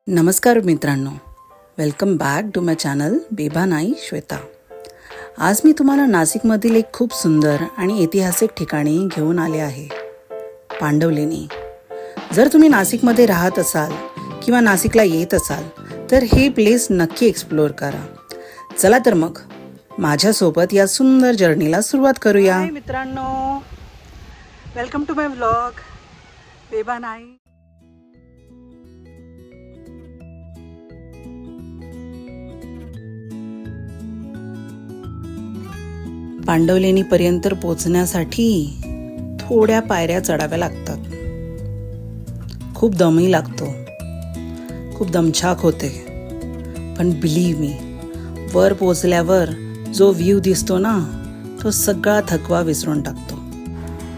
नमस्कार मित्रांनो, welcome back to my channel बेबानाई श्वेता. आज मी तुम्हाला नाशिकमधील एक खूप सुंदर आणि ऐतिहासिक ठिकाणी घेऊन आले आहे, पांडवलेणी. जर तुम्ही नाशिकमध्ये राहत असाल किंवा नाशिकला येत असाल तर हे प्लेस नक्की एक्सप्लोअर करा. चला तर मग माझ्यासोबत या सुंदर जर्नीला सुरुवात करूया. मित्रांनो, वेलकम टू माय व्लॉग बेबानाई. पांडवलेणीपर्यंत पोचण्यासाठी थोड्या पायऱ्या चढाव्या लागतात. खूप दमही लागतो, खूप दमछाक होते. पण बिलीव्ह मी, वर पोचल्यावर जो व्ह्यू दिसतो ना, तो सगळा थकवा विसरून टाकतो.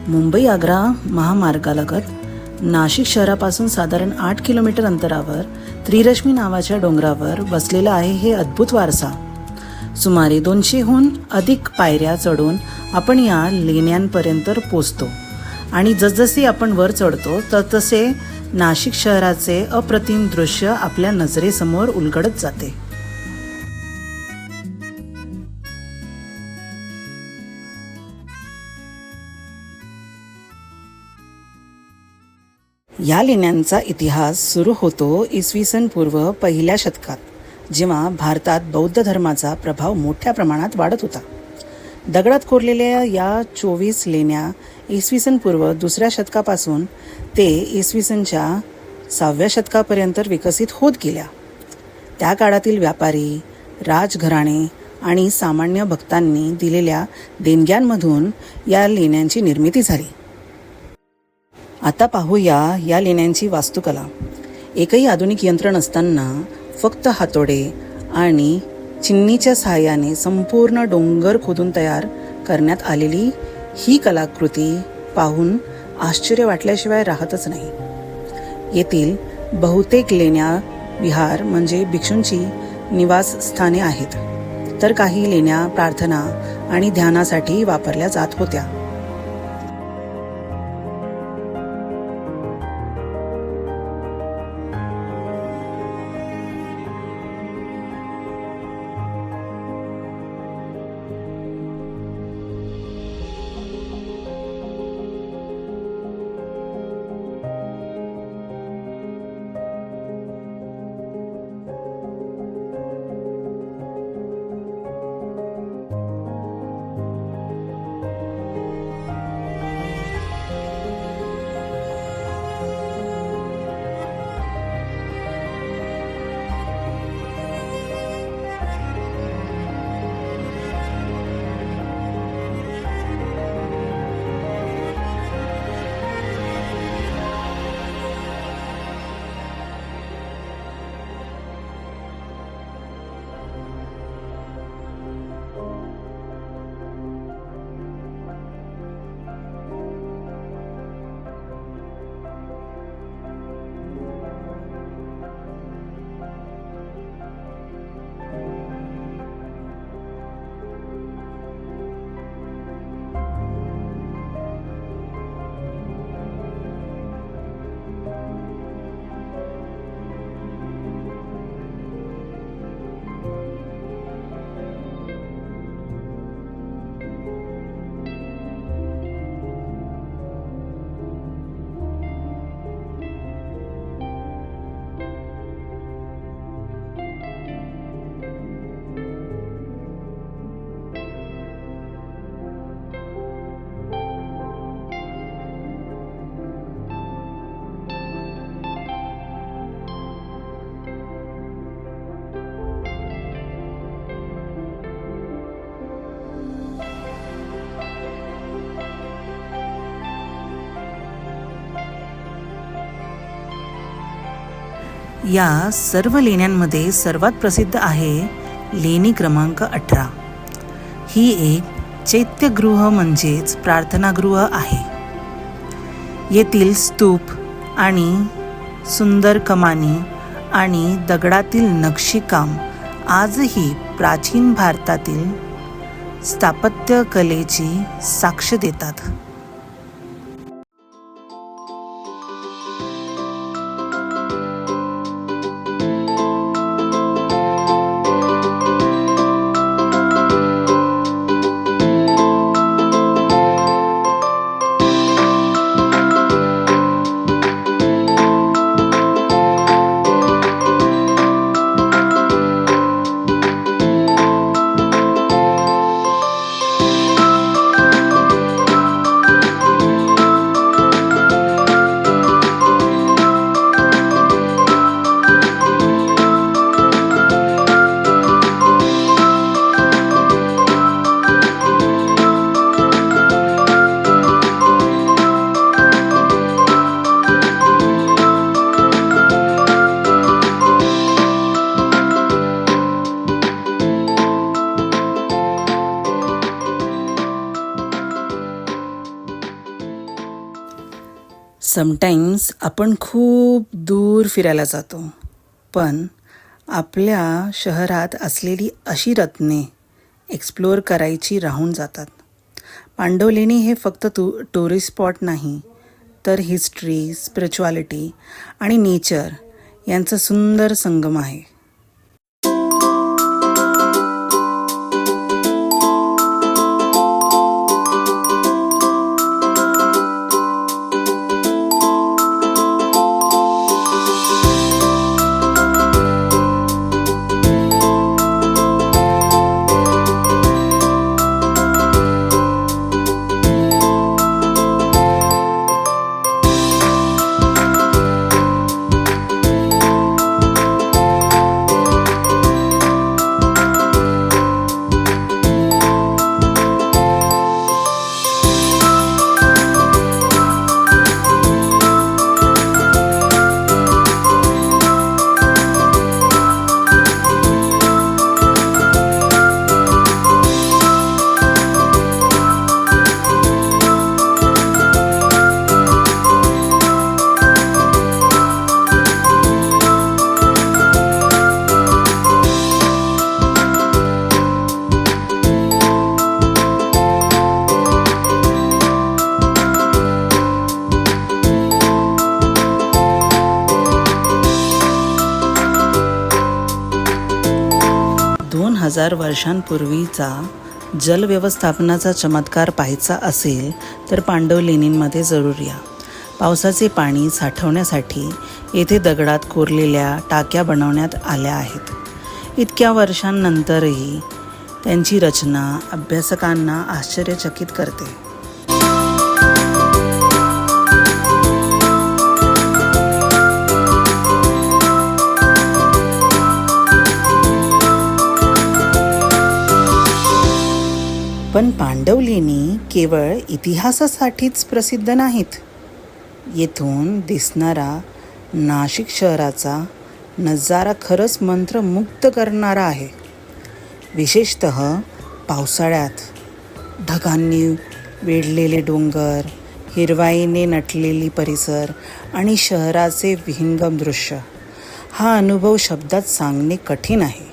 मुंबई आग्रा महामार्गालगत नाशिक शहरापासून साधारण 8 किलोमीटर अंतरावर त्रिरश्मी नावाच्या डोंगरावर बसलेला आहे हे अद्भुत वारसा. सुमारे 200हून अधिक पायऱ्या चढून आपण या लेण्यांपर्यंत पोचतो आणि जसजसे आपण वर चढतो तसे नाशिक शहराचे अप्रतिम दृश्य आपल्या नजरेसमोर उलगडत जाते. या लेण्यांचा इतिहास सुरू होतो इसवी सन पूर्व 1ल्या शतकात, जेव्हा भारतात बौद्ध धर्माचा प्रभाव मोठ्या प्रमाणात वाढत होता. दगडात कोरलेल्या या 24 लेण्या इसवी सन पूर्व 2ऱ्या शतकापासून ते इसवी सनच्या 6व्या शतकापर्यंत विकसित होत गेल्या. त्या काळातील व्यापारी, राजघराणे आणि सामान्य भक्तांनी दिलेल्या देणग्यांमधून या लेण्यांची निर्मिती झाली. आता पाहूया या लेण्यांची वास्तुकला. एकही आधुनिक यंत्र नसताना फक्त हातोडे आणि चिमणीच्या सहाय्याने संपूर्ण डोंगर खोदून तयार करण्यात आलेली ही कलाकृती पाहून आश्चर्य वाटल्याशिवाय राहतच नाही. येथील बहुतेक लेण्या विहार म्हणजे भिक्षूंची निवासस्थाने आहेत, तर काही लेण्या प्रार्थना आणि ध्यानासाठी वापरल्या जात होत्या. या सर्व लेण्यांमध्ये सर्वात प्रसिद्ध आहे लेणी क्रमांक 18. ही एक चैत्यगृह म्हणजेच प्रार्थनागृह आहे. येथील स्तूप आणि सुंदर कमानी आणि दगडातील नक्षीकाम आजही प्राचीन भारतातील स्थापत्य कलेची साक्ष देतात. समटाईम्स आपण खूप दूर फिरायला जातो, पण आपल्या शहरात असलेली अशी रत्ने एक्सप्लोअर करायची राहून जातात. पांडवलेणी हे फक्त टुरिस्ट स्पॉट नाही, तर हिस्ट्री, स्पिरिच्युअलिटी आणि नेचर यांचा सुंदर संगम आहे. हजार वर्षांपूर्वीचा जल व्यवस्थापनाचा चमत्कार पाहायचा असेल तर पांडवलेणींमध्ये जरूर या. पावसाचे पाणी साठवण्यासाठी येथे दगडात कोरलेल्या टाक्या बनवण्यात आल्या आहेत. इतक्या वर्षांनंतरही त्यांची रचना अभ्यासकांना आश्चर्यचकित करते. पण पांडवलेणी केवळ इतिहासासाठीच प्रसिद्ध नाहीत. येथून दिसणारा नाशिक शहराचा नजारा खरंच मंत्रमुग्ध करणारा आहे. विशेषतः पावसाळ्यात ढगांनी वेढलेले डोंगर, हिरवाईने नटलेली परिसर आणि शहराचे विहंगम दृश्य, हा अनुभव शब्दात सांगणे कठीण आहे.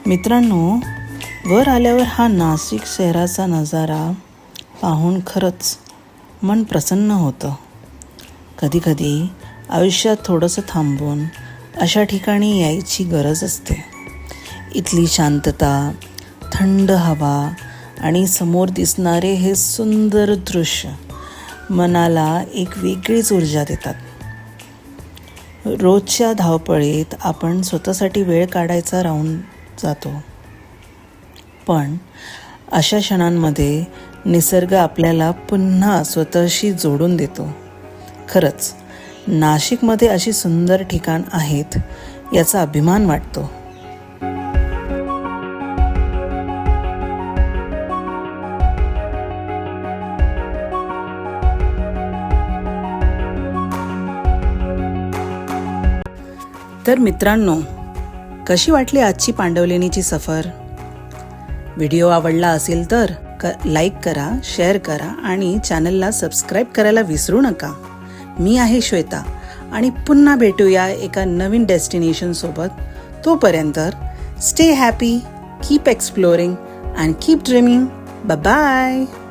मित्रांनो, वर आल्यावर हा नाशिक शहराचा नजारा पाहून खरंच मन प्रसन्न होतं. कधीकधी आयुष्यात थोडंसं थांबून अशा ठिकाणी यायची गरज असते. इथली शांतता, थंड हवा आणि समोर दिसणारे हे सुंदर दृश्य मनाला एक वेगळीच ऊर्जा देतात. रोजच्या धावपळीत आपण स्वतःसाठी वेळ काढायचा राहून जातो, पण अशा क्षणांमध्ये निसर्ग आपल्याला पुन्हा स्वतःशी जोडून देतो. खरंच नाशिकमध्ये अशी सुंदर ठिकाण आहेत याचा अभिमान वाटतो. तर मित्रांनो, कशी वाटली आजची पांडवलेणीची सफर? व्हिडिओ आवडला असेल तर लाईक करा, शेअर करा आणि चॅनलला सबस्क्राईब करायला विसरू नका. मी आहे श्वेता आणि पुन्हा भेटूया एका नवीन डेस्टिनेशन सोबत. तोपर्यंत stay happy, keep exploring and keep dreaming. Bye bye.